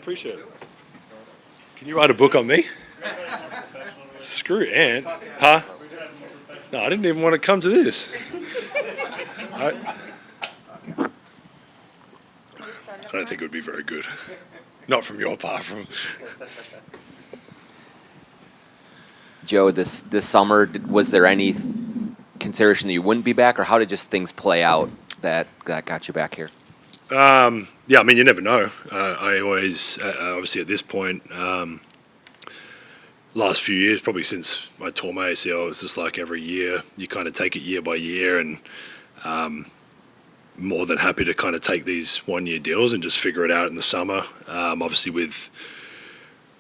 appreciate it. Can you write a book on me? Screw Ant. Huh? No, I didn't even want to come to this. I don't think it would be very good. Not from your part. Joe, this summer, was there any consideration that you wouldn't be back, or how did just things play out that got you back here? Yeah, I mean, you never know. I always, obviously at this point, last few years, probably since I tore my ACL, it's just like every year you kind of take it year by year, and more than happy to kind of take these one-year deals and just figure it out in the summer. Obviously with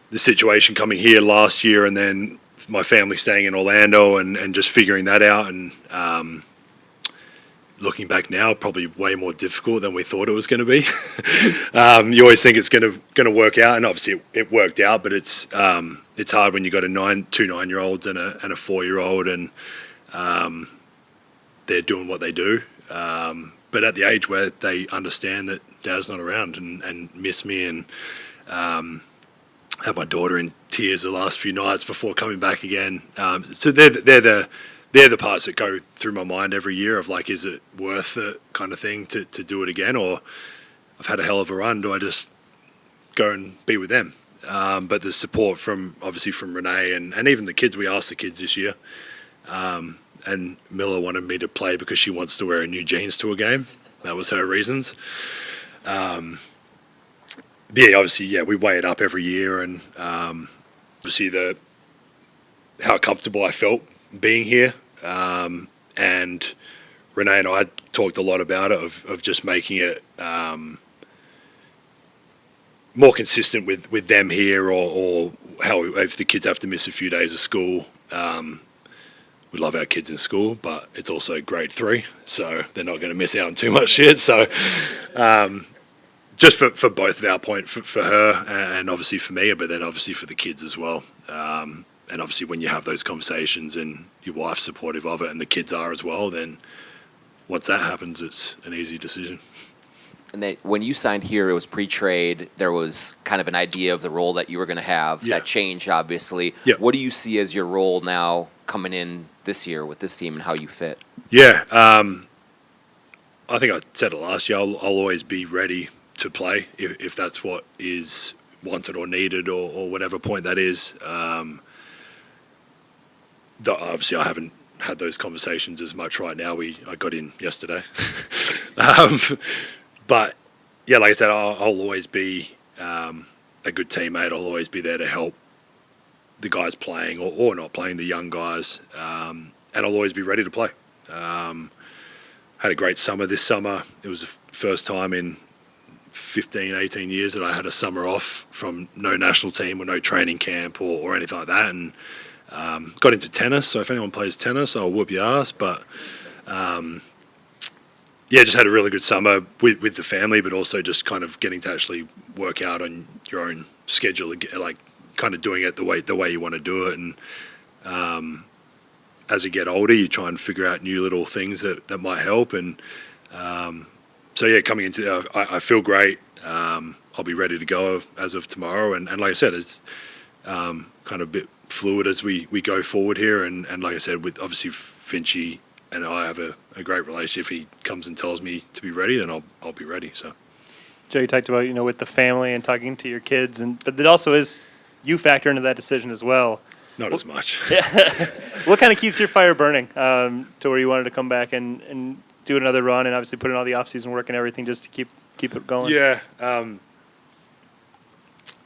the situation coming here last year and then my family staying in Orlando and just figuring that out, and looking back now, probably way more difficult than we thought it was going to be. You always think it's going to work out, and obviously it worked out, but it's hard when you got two 9-year-olds and a 4-year-old, and they're doing what they do. But at the age where they understand that Dad's not around and miss me, and had my daughter in tears the last few nights before coming back again. So they're the parts that go through my mind every year of like, is it worth it kind of thing to do it again, or I've had a hell of a run, do I just go and be with them? But the support from Renee and even the kids, we asked the kids this year, and Miller wanted me to play because she wants to wear new jeans to a game. That was her reasons. Yeah, obviously, we weigh it up every year, and obviously how comfortable I felt being here, and Renee and I talked a lot about it of just making it more consistent with them here, or how if the kids have to miss a few days of school. We love our kids in school, but it's also grade 3, so they're not going to miss out on too much shit. So just for both of our point, for her and obviously for me, but then obviously for the kids as well. And obviously when you have those conversations and your wife's supportive of it and the kids are as well, then once that happens, it's an easy decision. And then when you signed here, it was pre-trade. There was kind of an idea of the role that you were going to have. Yeah. That changed, obviously. Yeah. What do you see as your role now coming in this year with this team and how you fit? Yeah, I think I said it last year. I'll always be ready to play if that's what is wanted or needed or whatever point that is. Obviously, I haven't had those conversations as much right now. I got in yesterday. But, yeah, like I said, I'll always be a good teammate. I'll always be there to help the guys playing or not playing, the young guys. And I'll always be ready to play. Had a great summer this summer. It was the first time in 15, 18 years that I had a summer off from no national team or no training camp or anything like that. And got into tennis. So if anyone plays tennis, I'll whoop your ass. But... yeah, just had a really good summer with the family, but also just kind of getting to actually work out on your own schedule, like kind of doing it the way you want to do it. And as you get older, you try and figure out new little things that might help. And so yeah, coming into I feel great. I'll be ready to go as of tomorrow. And like I said, it's kind of a bit fluid as we go forward here. And like I said, with obviously Finchy and I have a great relationship. If he comes and tells me to be ready, then I'll be ready. So, Joe, you talked about with the family and talking to your kids, but it also is you factor into that decision as well. Not as much. Yeah. What kind of keeps your fire burning to where you wanted to come back and do another run, and obviously put in all the off-season work and everything just to keep it going? Yeah. I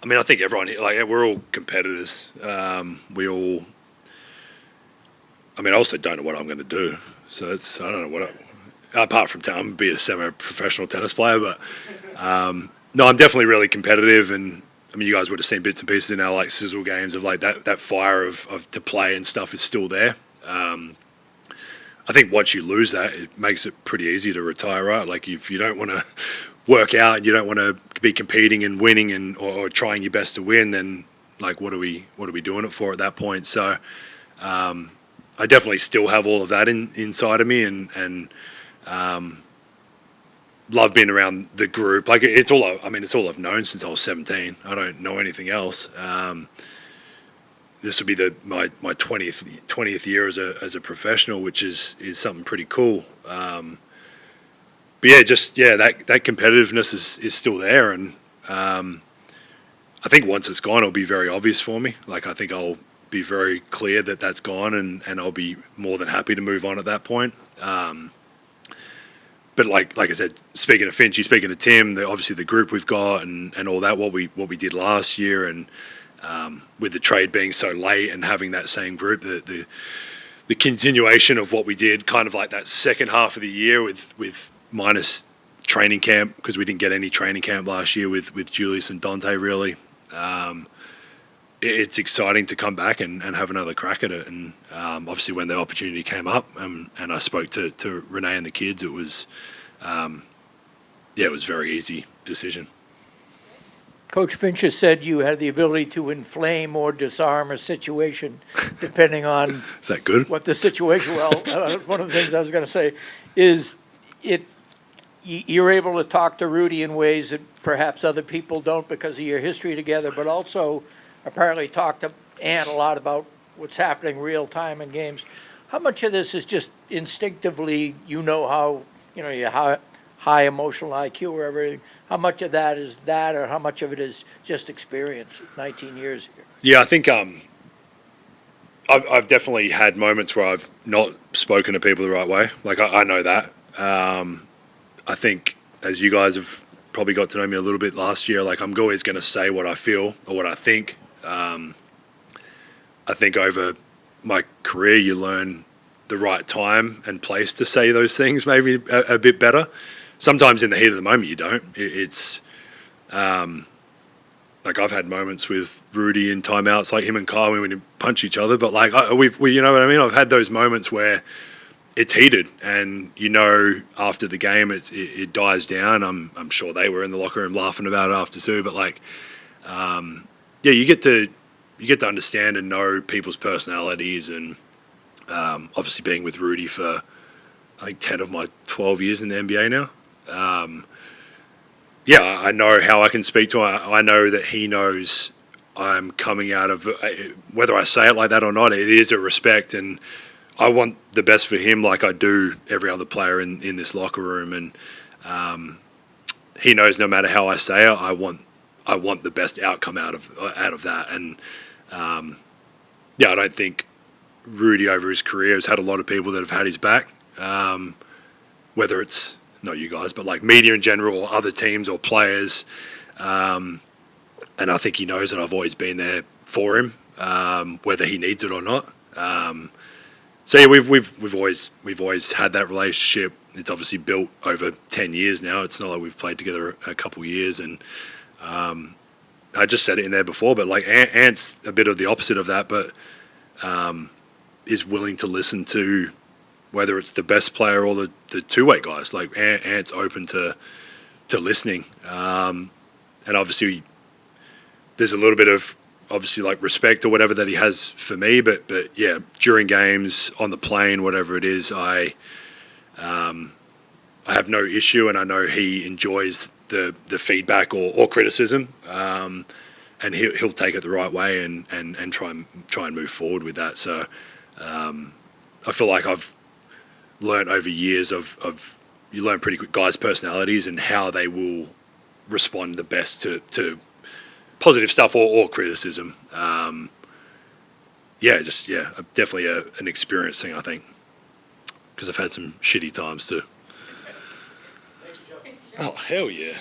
mean, I think everyone here, like, we're all competitors. We all. I mean, I also don't know what I'm going to do. So I don't know apart from I'm going to be a semi-professional tennis player, but no, I'm definitely really competitive. And I mean, you guys would have seen bits and pieces in our like sizzle games of like that fire of to play and stuff is still there. I think once you lose that, it makes it pretty easy to retire, right? Like if you don't want to work out and you don't want to be competing and winning or trying your best to win, then like what are we doing it for at that point? So. I definitely still have all of that inside of me, and love being around the group. Like it's all I've known since I was 17. I don't know anything else. This will be my 20th year as a professional, which is something pretty cool. But that competitiveness is still there, and I think once it's gone, it'll be very obvious for me. Like I think I'll be very clear that that's gone, and I'll be more than happy to move on at that point. But like I said, speaking of Finchie, speaking of Tim, obviously the group we've got and all that, what we did last year, and with the trade being so late and having that same group, the continuation of what we did, kind of like that second half of the year with minus training camp, because we didn't get any training camp last year with Julius and Dante really. It's exciting to come back and have another crack at it. And obviously when the opportunity came up and I spoke to Renee and the kids, it was it was a very easy decision. Coach Finch has said you had the ability to inflame or disarm a situation depending on Is that good? what the situation, one of the things I was going to say is you're able to talk to Rudy in ways that perhaps other people don't because of your history together, but also apparently talk to Ant a lot about what's happening real time in games. How much of this is just instinctively, how, you high emotional IQ or everything? How much of that is that, or how much of it is just experience, 19 years here? Yeah, I think I've definitely had moments where I've not spoken to people the right way. Like I know that. I think as you guys have probably got to know me a little bit last year, like I'm always going to say what I feel or what I think. I think over my career, you learn the right time and place to say those things maybe a bit better. Sometimes in the heat of the moment, you don't. It's like I've had moments with Rudy in timeouts, like him and Kyle, when we punch each other. But like we, you know what I mean? I've had those moments where it's heated, and after the game, it dies down. I'm sure they were in the locker room laughing about it after too. But like, you get to understand and know people's personalities, and obviously being with Rudy for I think 10 of my 12 years in the NBA now. I know how I can speak to him. I know that he knows I'm coming out of, whether I say it like that or not, it is a respect, and I want the best for him like I do every other player in this locker room. And he knows no matter how I say it, I want the best outcome out of that. And I don't think Rudy over his career has had a lot of people that have had his back, whether it's not you guys, but like media in general or other teams or players. And I think he knows that I've always been there for him, whether he needs it or not. We've always had that relationship. It's obviously built over 10 years now. It's not like we've played together a couple of years. And I just said it in there before, but like Ant's a bit of the opposite of that, but is willing to listen to whether it's the best player or the two-way guys. Like Ant's open to listening, and obviously there's a little bit of obviously like respect or whatever that he has for me. But yeah, during games, on the plane, whatever it is, I have no issue, and I know he enjoys the feedback or criticism, and he'll take it the right way and try and move forward with that. So I feel like I've learned over years of you learn pretty quick guys' personalities and how they will respond the best to positive stuff or criticism. Definitely an experience thing, I think, because I've had some shitty times too. Oh, hell yeah.